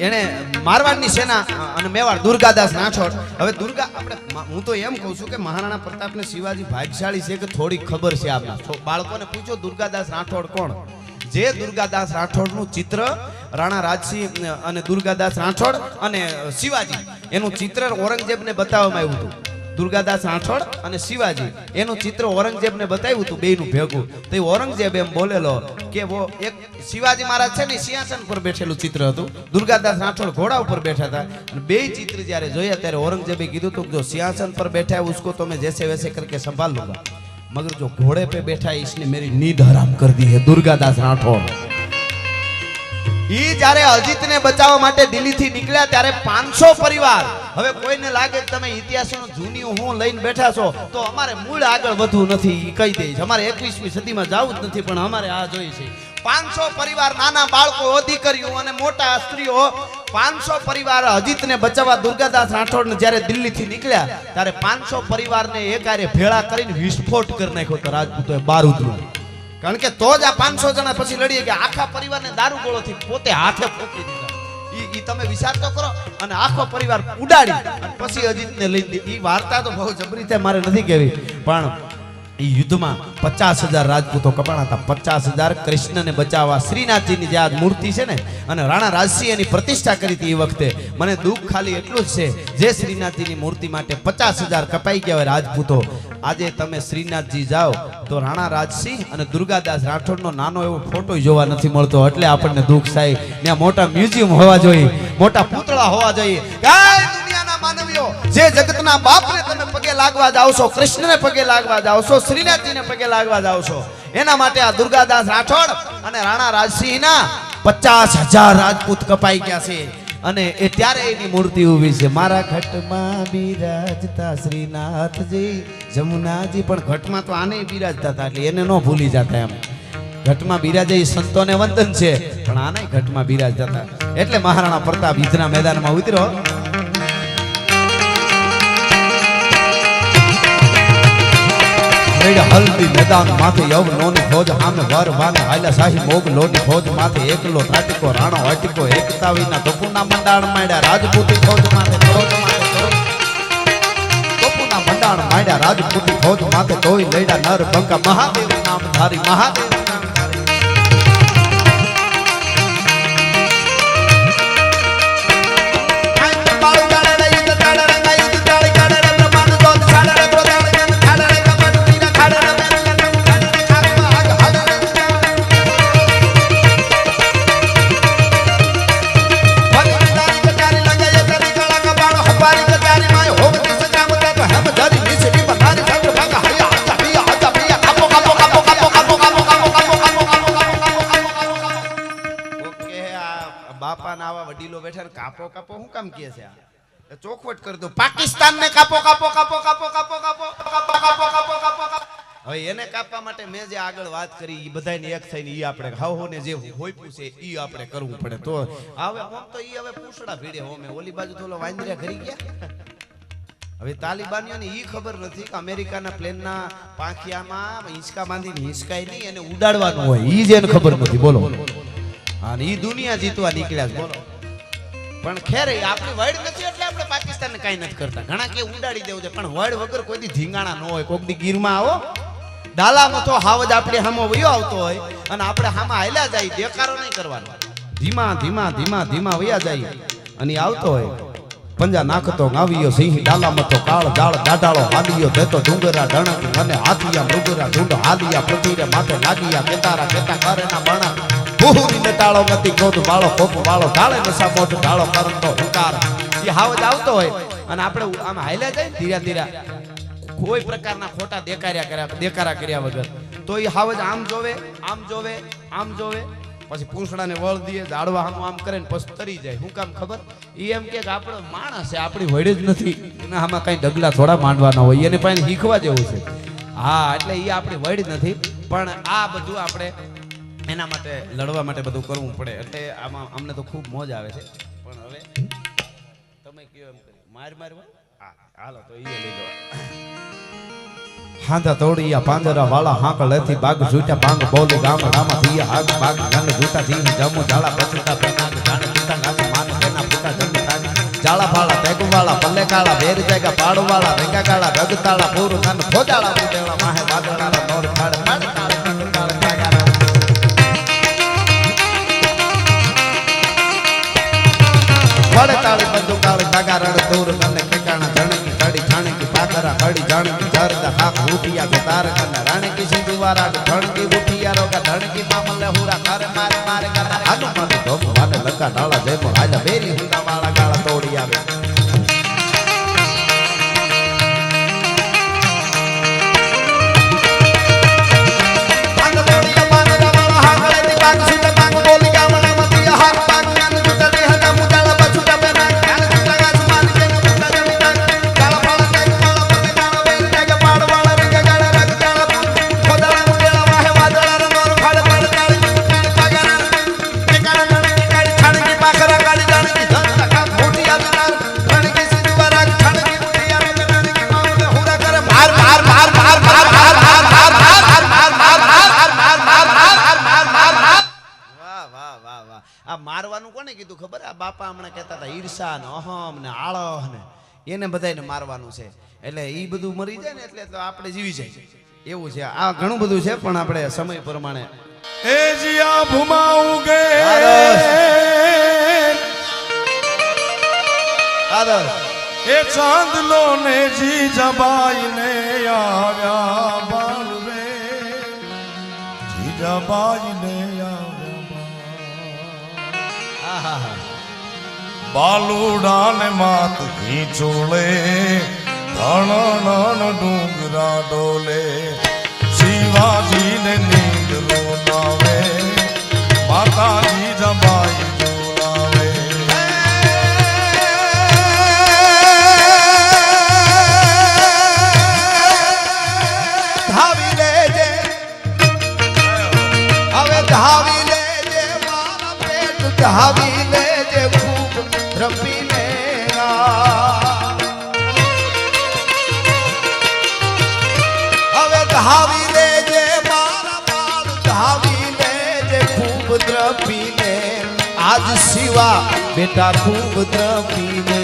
એણે મારવાડની સેના અને મેવાડ દુર્ગાદાસ રાઠોડ. હવે દુર્ગા આપણે હું તો એમ કહું છું કે મહારાણા પ્રતાપને શિવાજી ભાગ્યશાળી છે કે થોડી ખબર છે આપના બાળકોને પૂછો દુર્ગાદાસ રાઠોડ કોણ. જે દુર્ગાદાસ રાઠોડનું ચિત્ર રાણા રાજસિંહ અને દુર્ગાદાસ રાઠોડ અને શિવાજી એનું ચિત્ર ઔરંગઝેબને બતાવવામાં આવ્યું હતું. દુર્ગાદાસ રાઠોડ અને શિવાજી એનું ચિત્ર ઔરંગઝેબને બતાવ્યું હતું બેયનું ભેગું. તો એ ઔરંગઝેબ એમ બોલેલો કે વો એક શિવાજી મહારાજ છે ને સિંહાસન પર બેઠેલું ચિત્ર હતું, દુર્ગાદાસ રાઠોડ ઘોડા ઉપર બેઠા હતા. અને બે ચિત્ર જ્યારે જોયા ત્યારે ઔરંગઝેબે કીધું હતું જો સિંહાસન પર बैठा है उसको तो मैं जैसे वैसे करके संभाल लूंगा, मगर जो घोड़े पे बैठा है इसने मेरी नींद हराम कर दी है. દુર્ગાદાસ રાઠોડ ઈ જ્યારે અજીતને બચાવવા માટે દિલ્હીથી નીકળ્યા ત્યારે 500 પરિવાર. હવે કોઈને લાગે કે તમે ઇતિહાસનો જૂની હું લઈને બેઠા છો તો અમારે મૂળ આગળ વધવું નથી ઈ કહી દઈશ. અમારે 21મી સદીમાં જવું જ નથી, પણ અમારે આ જોઈ છે 500 પરિવાર, નાના બાળકો, દીકરીઓ અને મોટા સ્ત્રીઓ, 500 પરિવાર અજીતને બચાવવા દુર્ગાદાસ રાઠોડને જ્યારે દિલ્હીથી નીકળ્યા ત્યારે 500 પરિવારને એકારે ભેળા કરીને વિસ્ફોટ કરી નાખ્યો તો રાજપૂતોએ બારૂદનો. કારણ કે તો જ આ 500 જણા પછી લડીએ કે આખા પરિવારને દારૂ ગોળોથી પોતે હાથે ફૂંકી દીધા. ઈ તમે વિચાર તો કરો. અને આખો પરિવાર ઉડાડી અને પછી અજીતને લઈ દીધી. ઈ વાર્તા તો બહુ જબરી છે, મારે નથી કહેવી, પણ ઈ યુદ્ધમાં 50,000 રાજપૂતો કપાણા હતા. 50,000 કૃષ્ણને બચાવવા શ્રીનાથજીની જે આ મૂર્તિ છે ને, અને રાણા રાજસિંહ એની પ્રતિષ્ઠા કરી હતી એ વખતે. મને દુઃખ ખાલી એટલું જ છે જે શ્રીનાથજીની મૂર્તિ માટે 50,000 કપાઈ ગયા હોય રાજપૂતો. આજે તમે શ્રીનાથજી જાઓ તો રાણા રાજસિંહ અને દુર્ગાદાસ રાઠોડનો નાનો એવો ફોટો જોવા નથી મળતો. એટલે આપણને દુઃખ થાય. ત્યાં મોટા મ્યુઝિયમ હોવા જોઈએ, મોટા પૂતળા હોવા જોઈએ. દુનિયાના માનવીઓ જે જગતના બાપને તમે પગે લાગવા જાવ છો, કૃષ્ણને પગે લાગવા જાવ છો, શ્રીનાથજીને પગે લાગવા જાવ છો, એના માટે આ દુર્ગાદાસ રાઠોડ અને રાણા રાજસિંહના 50,000 રાજપૂત કપાઈ ગયા છે. અને એ ત્યારે એની મૂર્તિ ઊભી છે. મારા ઘટમાં બિરાજતા શ્રીનાથજી જમુનાજી. પણ ઘટમાં તો આને બિરાજતા હતા એટલે એને ન ભૂલી જતા. એમ ઘટમાં બિરાજે એ સંતોને વંદન છે, પણ આને ઘટમાં બિરાજતા હતા. એટલે મહારાણા પ્રતાપ યુદ્ધના મેદાનમાં ઉતર્યો. હલ્દી મેદાન માથે યવનોની ફોજ સામે વરવાને હાલ્યા શાહી મોગ લોની ફોજ માથે એકલો ત્રાટકો રાણો અટકો એકતા વિના તોપુના મંડાણ માંડ્યા રાજપૂતી ફોજ માથે તોપુના મંડાણ માંડ્યા રાજપૂતી ફોજ માથે તોય લડ્યા નર બંકા મહાદેવ નામ ધારી મહાદેવ નામ ધારી. કાપો કાપો હું કામ કહે છે? ચોખવટ કરી દો. પાકિસ્તાનને કાપો કાપો કાપો કાપો કાપો કાપો કાપો કાપો કાપો કાપો. હવે એને કાપવા માટે મેં જે આગળ વાત કરી એ બધાને એક થઈને ઈ આપણે હાવોને જે હોઈપું છે ઈ આપણે કરવું પડે. તો હવે હું તો ઈ હવે પૂછડા ભીડે હોમે ઓલી બાજુ તો વાંદરિયા ઘરી ગયા. હવે તાલિબાનીઓને ઈ ખબર નથી કે અમેરિકાના પ્લેનના પાંખિયામાં હિંચકા બાંધીને હિંચકાય નહીં એને ઉડાડવાનું હોય. ઈ જ એને ખબર નથી. બોલો. અને ઈ દુનિયા જીતવા નીકળ્યા. બોલો. પણ ખેર આપણી વડ નથી એટલે આપણે પાકિસ્તાનને કાઈ નથી કરતા. ઘણા કે ઉડાડી દેવું છે, પણ વડ વગર કોઈ દી ધીંગાણા ન હોય. કોક દી ગીરમાં આવો ડાલામાં તો હાવજ આપણે હામો વયો આવતો હોય અને આપણે હામાં હાલ્યા જાય, દેકારો નહીં કરવાનો. ધીમા ધીમા ધીમા ધીમા વયા જાય અને આવતો હોય. પંજા નાખતો ગાવિયો સિંહ ડાલામાં તો કાળ જાળ દાઢાળો હાલિયો દેતો ડુંગરા ડણક અને હાથિયા મૃગરા ઢૂંઢ હાલિયા પૃથ્વીરે માથે લાગિયા કેતારા કેતા કરેના બણા ભૂરીને તાળો નથી ગોદ વાળો કોપ વાળો ઢાળે નશા મોઢ ઢાળો કરતો હુંકાર. એ હાવજ આવતો હોય અને આપણે આમ હાલ્યા જાય ધીરા ધીરા કોઈ પ્રકારના ખોટા દેકારા કર્યા વગર તો એ હાવજ આમ જોવે આમ જોવે આમ જોવે પછી પૂંછડાને વળ દે ઝાડવા આમ કરે ને પછી તરી જાય. શું કામ ખબર? એ એમ કે આપણો માણસ છે, આપણી વડે જ નથી, એના આમાં કઈ ડગલા થોડા માંડવાના હોય, એને પાસે શીખવા જેવું છે. હા, એટલે એ આપણી વડ નથી, પણ આ બધું આપણે એના માટે લડવા માટે બધું કરવું પડે. એટલે આમાં અમને તો ખૂબ મોજ આવે છે. પણ હવે તમે કયો એમ કરી મારવા હાલો તો એ લઈ જવા. હાંધા તોડિયા પાંજરા વાળા હાંક લેથી બાગ ઝૂટા બાંગ બોલી ગામ રામા થિયા આગ બાગ ગંગ ઝૂટા ધી જમુ ઝાલા બચતા પેનાગ ગાને ઝૂટા ગામ માન જાળા ફાળા ભેગવાળા પલ્લે કાળા વેર જાયગા પાડવાળા ભેગા કાળા ગગતાળા પૂર કાન ખોજાળા ઉડેળા માહે વાદળાળા નોર ખાડ પાડ વડે તાળી બંદુ કાળી તાગા રણ દૂર કને ઠેકાણા જણકી કડી છાણકી પાકરા કડી જાણકી જરદા ખાક ઉઠિયા કે તાર કને રાણકી સિંધુવારા ધણકી ઉઠિયા રોગા ધણકી મામલે હુરા કરે મારે મારે કરા હનુમાન ધોમ વાને લકા ડાળા જેમ આજા બેરી હુંડા વાળા ગાળા તોડી આવે મારવાનું કોને કીધું ખબર આ બાપા હમણાં કહેતા હતા ઈર્ષા ને અહમ ને આળહ ને એને બધાને મારવાનું છે એટલે ઈ બધું મરી જાય ને એટલે આપણે જીવી જાય એવું છે આ ઘણું બધું છે પણ આપણે સમય પ્રમાણે એ જીયા ભુમાઉ ગે આદર એ ચાંદલો ને જી જબાઈ ને આવ્યા બાલ રે જી જબાઈ ને બાલુડા ને માત હિંચોળે ધણ ડુંગરા ડોલે શિવાજી ને નીંદ રોનાવે માતાજી જબાઈ જોડાવે ધાવી લેજે હવે ધાવી લેજે મારા પેટ ધાવી લેજે ખૂબ રમીને હવે ધાવી લેજે મારા બાળ ધાવી લેજે ખૂબ દ્રપીને આજ શિવા બેટા ખૂબ દ્રપીને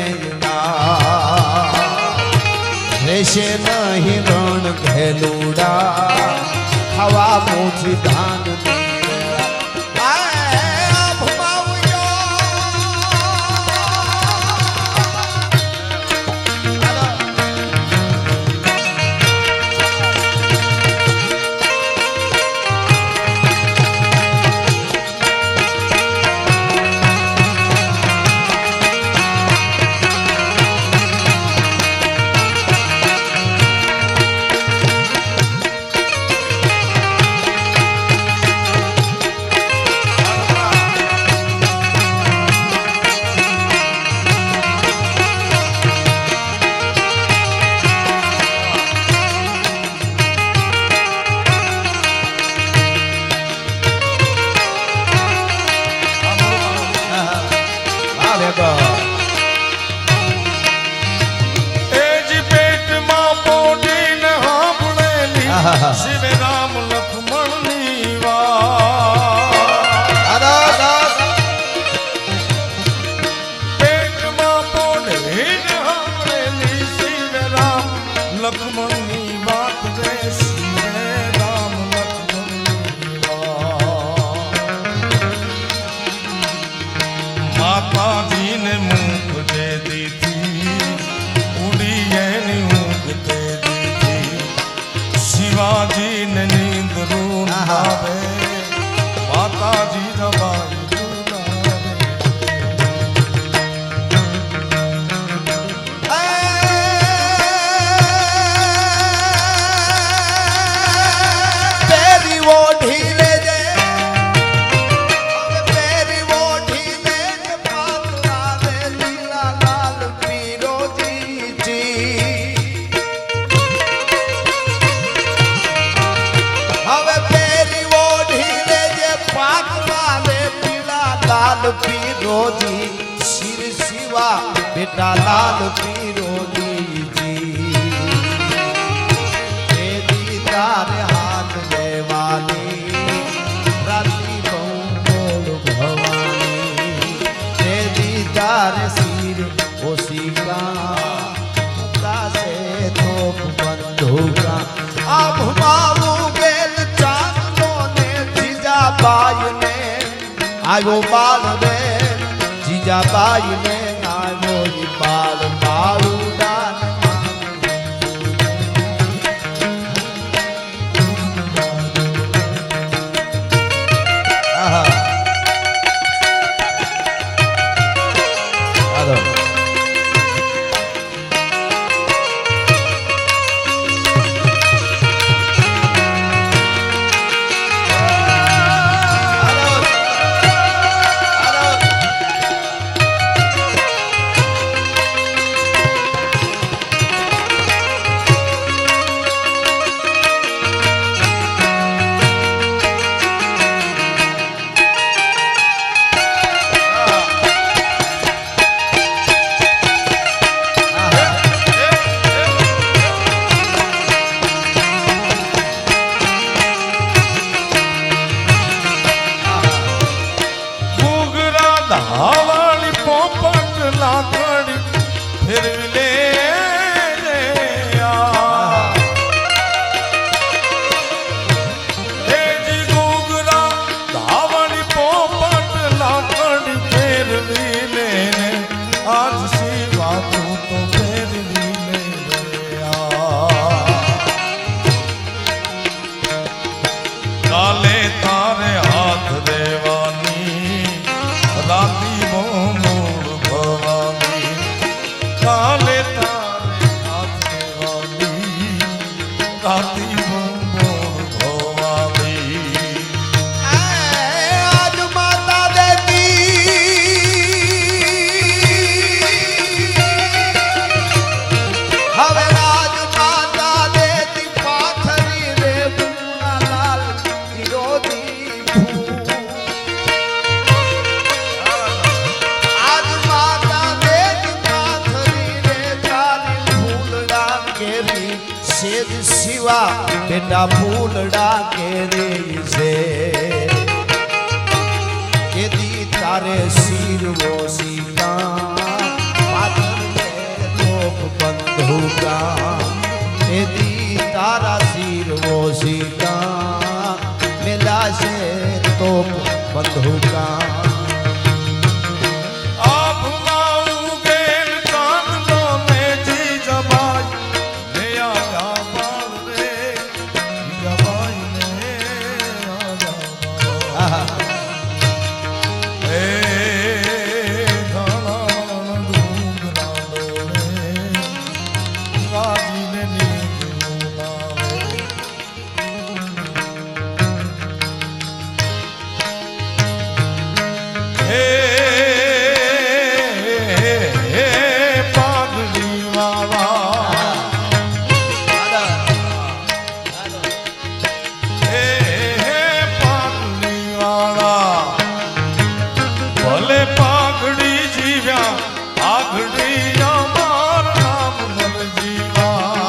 રહેશે નહીં રણ ઘેલુડા હવા મોછી ધાન શિવ રામ લક્ષ્મણ ની વાત પેટમાં પોઢીને સાંભળેલી શિવ રામ લક્ષ્મણ ની વાત રે શિવ રામ લક્ષ્મણ ની વાત માતાજીને મુખ દે દીધી ઉડી એની ઊંઘ દે શિવાજી ને નીંદ રૂન આવે માતાજી જબાઈ પેરી ઓઢી લેજે પેરી ઓઢી લેજે પાતળા રે લીલા લાલ પીરોજી હવે પેરી ઓઢી લેજે પાતળા રે પીળા લાલ પીરોજી શિર શિવા બેટા લાલ પીરોજી તેરી તારે હાથ દેવાની રાતી બહુ બોલ ભવાની તેરી તારે શિર ઓ આવ્યો બાલ રે જીજાબાઈ ને આવ્યો ઈ બાલ બાળુડા ધાવાળી પોપટ લાકડી ફેરવી લે રે આ. હે જી ઘૂઘરા ધાવાળી પોપટ લાકડી ફેરવી લે ને આજ સિવા તું તો ફેરવી લે રે આ. કાલે તારે હાથ દેવાની રાતી મોર ભવાની કાલે તારે હાથ દેવાની રાતી મોર ભવાની. આજ માતા દેતી હવે આજ માતા દેતી પાથરી રે ગુના લાલ વિરોધી આજ માતા દેતી પાથરી રે ચાલી ફૂલડા કેરી સેજ શિવા બેટા ફૂલડા કેરી છે કેદી તારે શિરવો સીતા પાથર રે તોપ બંધુકા કેદી તારા શિરવો સીતા મેલાશે તોપ બંધુકા આભમાં ઉગેલ ચાંદલો ને જીજાબાઈ ને આજા બાળ રે જીજાબાઈ ને આજા બાળ. આહા હે ઘણા ડુંગરા ડોળે રાજીને નીકળું લાવે. હે પાઘડી વાળા હે પાઘડી વાળા ભલે પાઘડી જીવ્યા પાઘડી અમાર નામ મર જીવા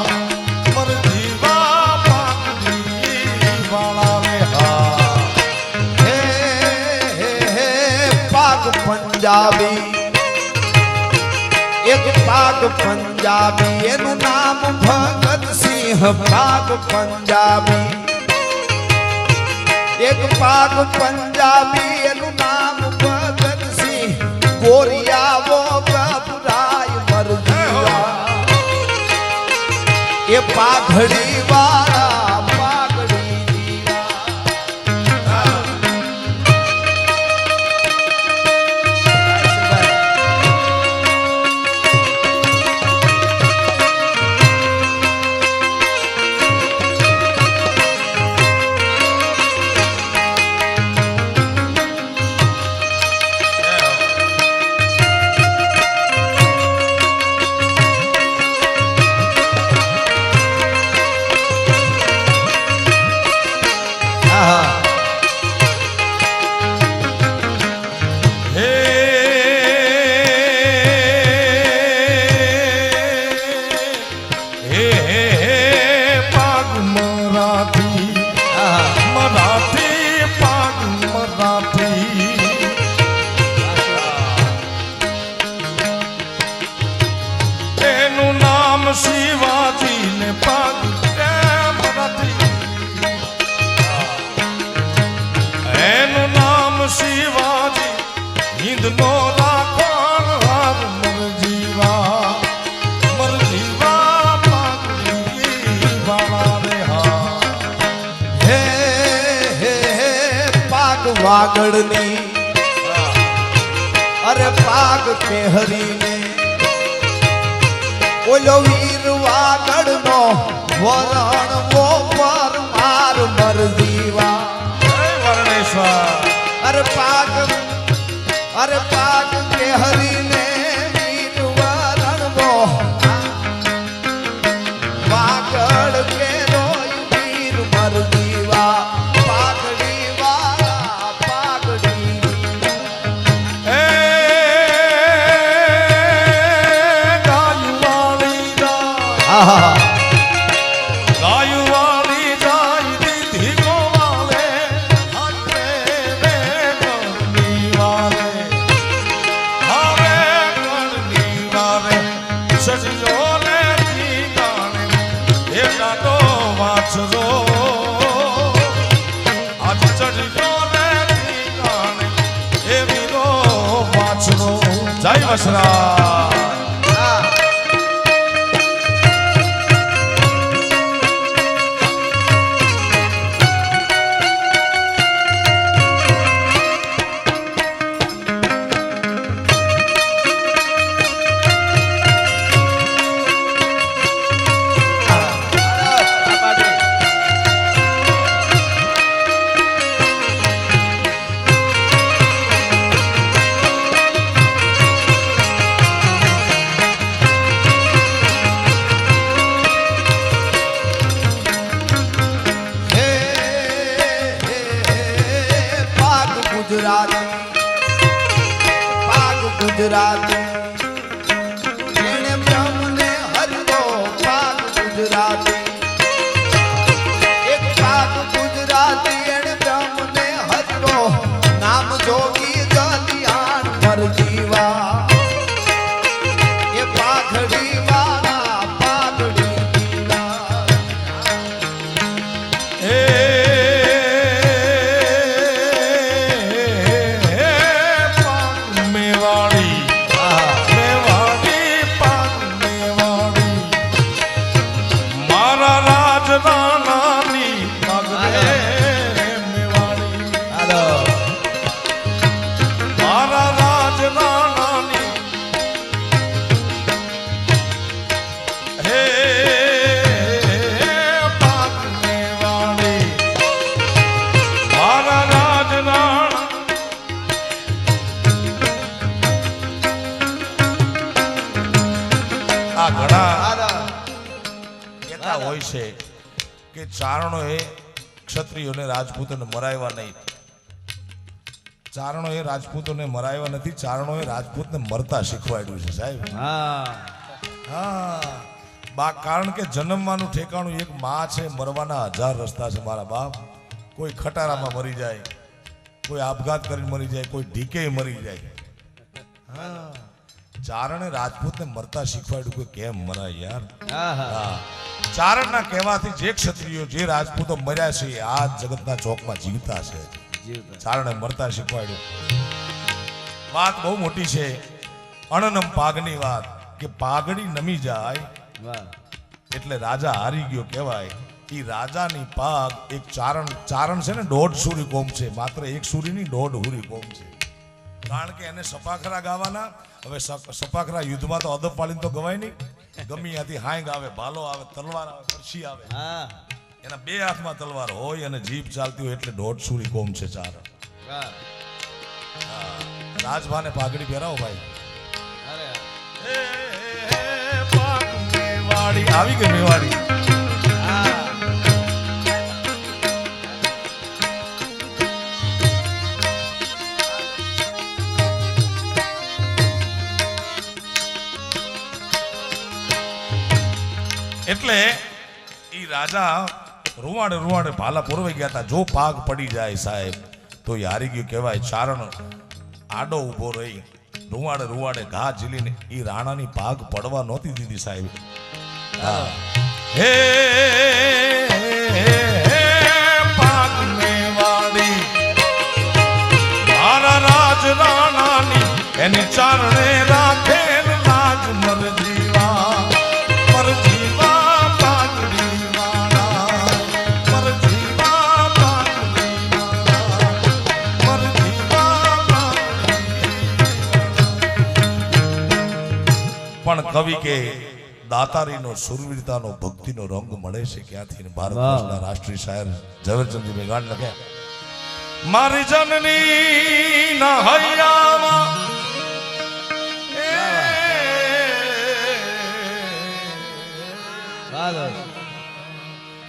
પાઘડી વાળા રે હા. હે પાક પંજાબી એક પાક પંજાબી એનું નામ ભગત સિંહ પાક પંજાબી એક પાક પંજાબી એનું નામ ભગત સિંહ ગોરિયાવો ગભરાય મરજીવા એ પાઘડી વાળા પાઘડી જીવા વાગડની અરે પાગ કેહરીને ઓલો વીર વાગડનો વરણ મોર માર મરજીવા અરે પાગ કેહરીને વીર વરણનો વાગડ કેરો વીર મરજીવા પાઘડી વાળા પાઘડી આહા જય વસરા ગુજરાતી એને બ્રહ્મને હરવો પાક ગુજરાતી એક પાક ગુજરાતી એને બ્રહ્મને હરવો નામ જોગી જલિયાણ મરજીવા એ પાઘડી વાળા પાઘડી હોય છે કે ચારણોએ ક્ષત્રિયોને રાજપૂતોને મરાવ્યા નહીં. ચારણોએ રાજપૂતોને મરાવ્યા નથી, ચારણોએ રાજપૂતને મરતા શીખવાડ્યું છે સાહેબ. હા, કારણ કે જન્મવાનું ઠેકાણું એક માં છે, મરવાના 1000 રસ્તા છે મારા બાપ. કોઈ ખટારામાં મરી જાય, કોઈ આપઘાત કરીને મરી જાય, કોઈ ઢીકે મરી જાય. હા, ચારણે રાજપૂતને મરતા શીખવાડ્યું કે કેમ મરાય યાર. હા, ચારણના કહેવાથી જે ક્ષત્રિયો જે રાજપૂતો મર્યા છે આ જગતના ચોકમાં જીવતા છે. ચારણે મરતા શીખવાડ્યું. વાત બહુ મોટી છે. અણનમ પાગની વાત કે પાઘડી નમી જાય એટલે રાજા હારી ગયો કહેવાય. એ રાજાની પાગ એક ચારણ છે ને 1.5 સૂરી કોમ છે, માત્ર એક સૂરીની 1.5 હુરી કોમ છે. કારણ કે એને સપાખરા ગાવાના. હવે સપાખરા યુદ્ધમાં તો અદબ પાડીને તો ગવાય નહીં. ગમી ત્યાંથી હાંગ આવે, ભાલો આવે, તલવાર આવે, પરછી આવે. એના 2 હાથમાં તલવાર હોય અને જીભ ચાલતી હોય એટલે 1.5 સૂરી કોમ છે ચારણ. રાજભાને પાઘડી પહેરાવો ભાઈ. મેવાડી આવી ગઈ મેવાડી. એટલે ઈ રાજા રૂવાડે ભાલા પૂરવાઈ ગયા હતા. જો પાગ પડી જાય સાહેબ તો એ હારી ગયું કહેવાય. ચારણ આડો ઊભો રહી રૂવાડે ઘા ઝીલીને ઈ રાણાની પાગ પડવા નહોતી દીધી સાહેબ. હા, હે પાગ મેવાડી મારા રાજ રાણાની એની ચારણે રાખે લાજ મરજીવા કવિ કે દાતારીનો સુરવીરતાનો ભક્તિનો રંગ મળે છે ક્યાંથી ને ભારત વાહ. વર્ષના રાષ્ટ્રીય શાયર ઝવેરચંદ મેઘાણી લખ્યા મારી જનની ના હૈયામાં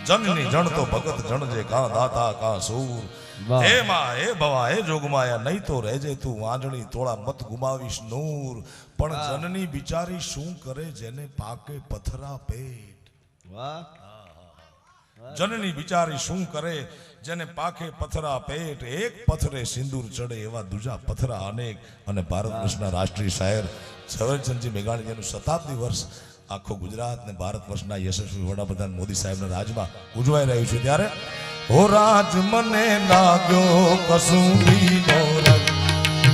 જનની જણ તો ભગત જણ જે કા દાતા કા સૂર વાહ. હે માં હે ભવા હે જોગમાયા નહીં તો રહેજે તું વાંજણી તોળા મત ગુમાવીશ નૂર પણ જનની બિચારી શું કરે જેને પાકે પથરા પેટ વાહ જનની બિચારી શું કરે જેને પાકે પથરા પેટ એક પથરે સિંદૂર ચડે એવા દુજા પથરા અનેક અને ભારત વર્ષના રાષ્ટ્રીય શાયર ઝવેરચંદજી મેઘાણી જેનું શતાબ્દી વર્ષ આખો ગુજરાત ને ભારત વર્ષના યશસ્વી વડાપ્રધાન મોદી સાહેબના રાજમાં ઉજવાઈ રહ્યું છે ત્યારે હો રાજ મને લાગ્યો કસુંબીનો રંગ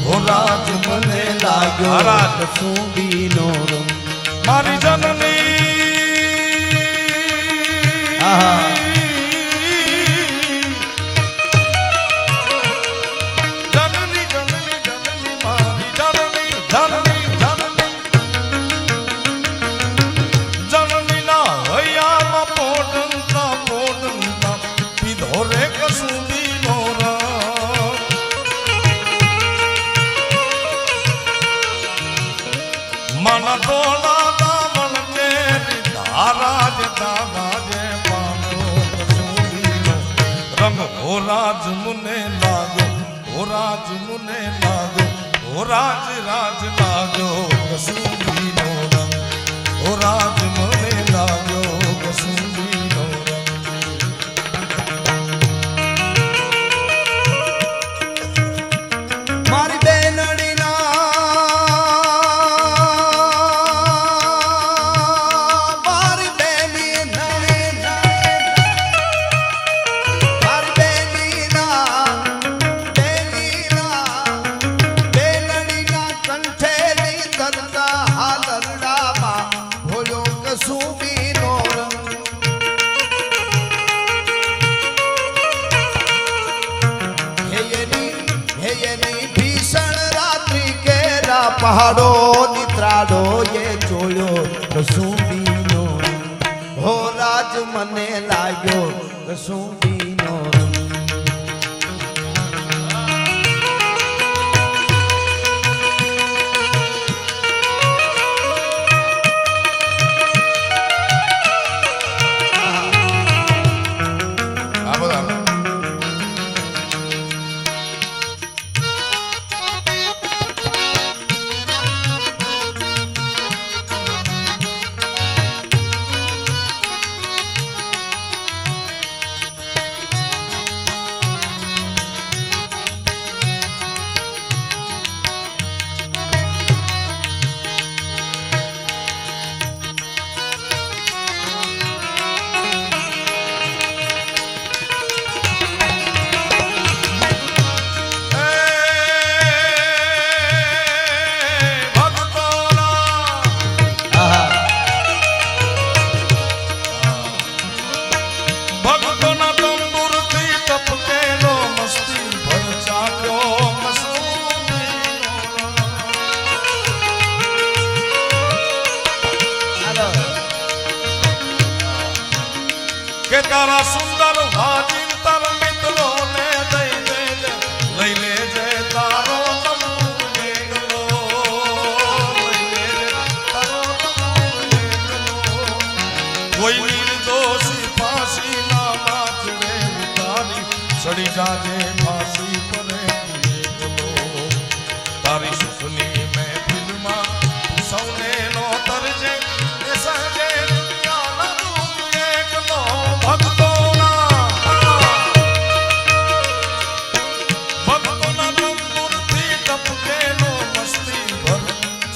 હો રાજ મને લાગ્યો રાજ કસુંબીનો રંગ મારી જનની આહા જનની જનની જનની મારી જનની જનની જનની જનની ના હૈયામાં પોડંતા પીધો રે કસુંબીનો રંગ મન તોલા દામણ કે ધારા જ દાદા જે પાનો કસુંબીનો રંગ હો રાજ મુને લાગ્યો હો રાજ મુને લાગ્યો હો રાજ રાજ લાગ્યો કસુંબીનો રંગ હો રાજ મને લાગ્યો કસુંબીનો રંગ મારી બેનડીના મારી બેની નળી મારી બેનીના બેનડીના કંઠેલી દરદા હાલરડામાં ભોળ્યો કસુંબીનો રંગ હેયની ભીષણ રાત્રિ કેરા પહાડો નિત્રાડો એ જોયો કસુંબીનો રંગ. હો રાજ મને લાગ્યો કસુંબીનો રંગ. આ બધા ભક્તોના તંબુરથી ટપકેલો મસ્તી ભર ચાલ્યો કસુંબીનો રંગ. કે તારા સુંદર ભાજિંતર મિત્રોને દઈ દેજે લઈ લેજે તારો તંબુર એકલો લઈ લેજે તારો તંબુર એકલો કોઈ નિર્દોષી ફાંસી ના નાચડે ઉતારી ચડી જાજે ફાંસી પરે એકલો તારી સુખની મહેફિલમાં સૌને નો તરજે એ સહજે દુનિયાના દુઃખ એકલો ભક્તોના તંબુરથી ટપકેલો મસ્તી ભર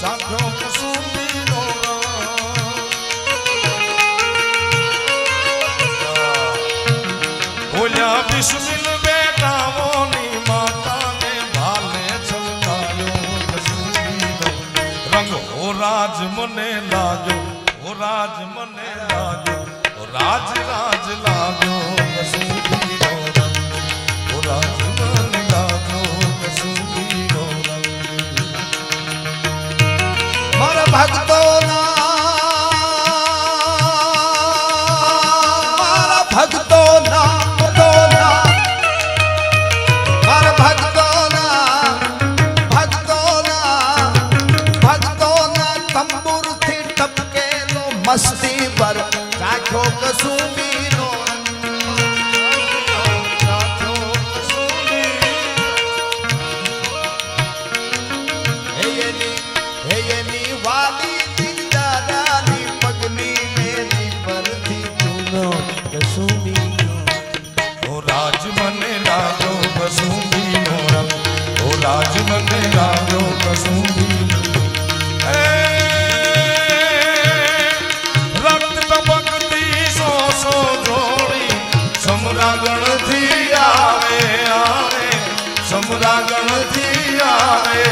ચાખ્યો કસુંબીનો રંગ. બોલ્યા બિસ્મિલ બેટાઓની માતાને ભાલે છલકાયો કસુંબીનો રંગ. હો રાજ મને લાગ્યો હો રાજ મને લાગ્યો હો રાજ રાજ લાગ્યો કસુંબીનો રંગ. હો રાજ મને લાગ્યો કસુંબીનો રંગ. મારા ભક્તોના आज મને આવ્યો કસૂરી રક્ત ટપકતી સોસો જોડી સમરાગણથી આવે આવે સમરાગણથી આવે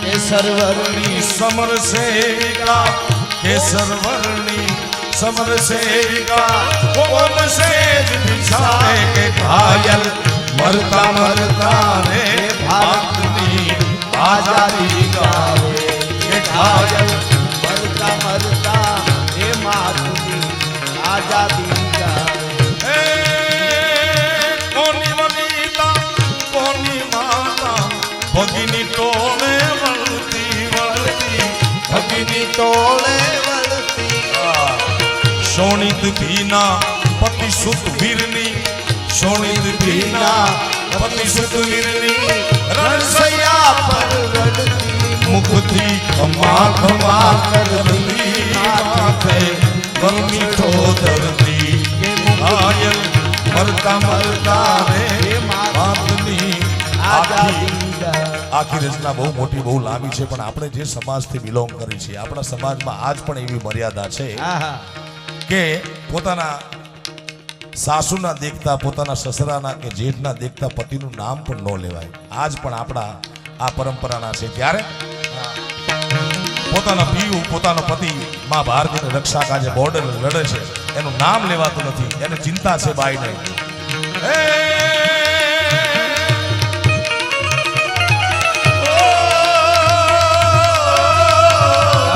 કેસરવર્ણી समर सेविका केसरवर्णी समर सेविका कौन सेज बिछाए के घायल मरता मरता रे भारतनी आजादी गावे के घायल મરતા મરતા હે માતની આઝાદી ગાવે कोनी वनीता कोनी माता भगिनी टोले वळती वळती ભગની ટોળે વળતી शोणित भीना पति सुत वीरनी शोणित भीना पति सुत वीरनी રણસૈયા પર રડતી मुखती खमा खमा करती माथे गर्मी तो दर्दी घायल मरता मरता रे मातनी आखी આઝાદી ગાવે આખી રચના બહુ મોટી બહુ લાંબી છે પણ આપણે જે સમાજથી બિલોંગ કરી છીએ આપણા સમાજમાં આજ પણ એવી મર્યાદા છે આહા કે પોતાના સાસુના દેખતા પોતાના સસરાના કે જેઠના દેખતા પતિનું નામ પણ ન લેવાય આજ પણ આપણા આ પરંપરાના છે ત્યારે પોતાના પીયુ પોતાનો પતિ માં ભારતીની રક્ષા કાજે બોર્ડર લડે છે એનું નામ લેવાતું નથી એને ચિંતા છે બાઈને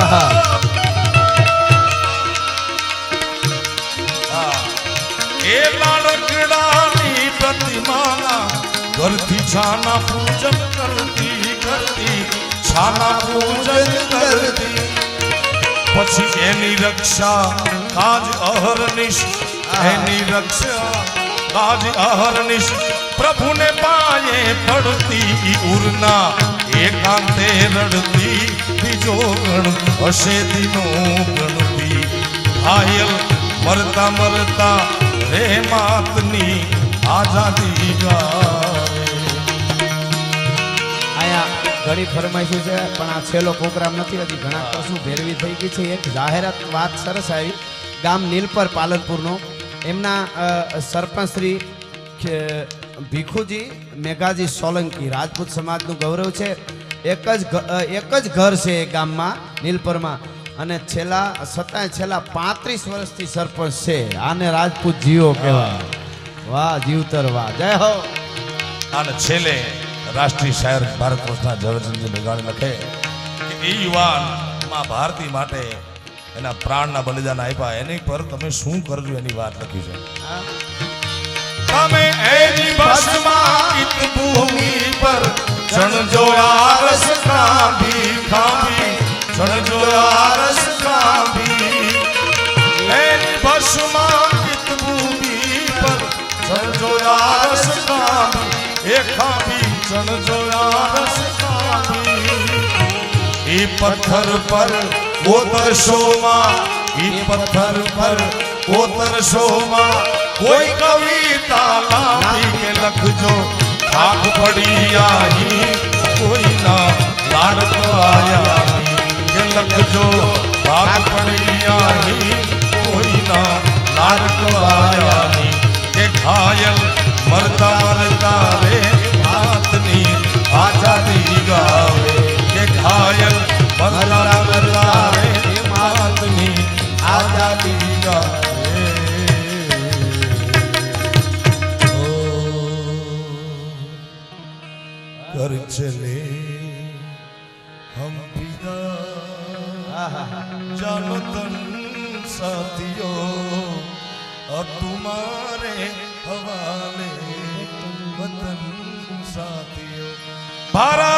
આહા એ લાડકડાની પ્રતિમાના ઘરથી છાના પૂજન કરતી કરતી છાના પૂજન કરતી પછી એની રક્ષા કાજ અહર્નિશ એની રક્ષા કાજ અહર્નિશ પ્રભુને પાયે પડતી ઉરના એકાંતે રડતી બીજો ગણ હશે દીનો ગણતી ઘાયલ મરતા મરતા રે માતની આઝાદી ગાવે અહીંયા ઘણી ફરમાઈશું છે પણ આ છેલ્લો પ્રોગ્રામ નથી હજી ઘણા કશું ભેરવી થઈ ગઈ છે એક જાહેરાત વાત સરસ આવી ગામ નીલપર પાલનપુરનો એમના સરપંચ શ્રી ભીખુજી મેઘાજી સોલંકી રાજપૂત સમાજનું ગૌરવ છે એક જ ઘર છે એ ગામમાં નીલપરમાં અને છેલ્લા 35 વર્ષથી સરપંચ છે આને રાજપૂત જીવો કહેવાય વાહ જીવતર વાહ જય હો અને છેલ્લે રાષ્ટ્રીય શાયર ભારત વર્ષના ઝવેરચંદજી મેઘાણી લખે કે એ યુવાન માં ભારતી માટે એના પ્રાણના બલિદાન આપ્યા એની પર તમે શું કરજો એની વાત લખી છે તમે એની ભસ્માકિત ભૂમિ પર ચણજો આરસ કાંભી કાંભી ચણજો આરસ કાંભી એની ભસ્માકિત ભૂમિ પર ચણજો આરસ કાંભી એ કાંભી ચણજો આરસ કાંભી એ પથ્થર પર ઓતરશોમાં એ પથ્થર પર ઓતરશોમાં કોઈ કવિતા લાંબી કે લખજો ખાક પડી આહી કોઈના લાડકો આયા કે લખજો ખાક પડી આહી કોઈના લાડકો આયા કે ઘાયલ મરતા મરતા રે હાથની આઝાદી ગાવે કે ઘાયલ મરતા મરતા રે હાથની આઝાદી ગાવે कर चले हम पिता जानो तन साथियों अब तुम्हारे हवाले वतन साथियों भारत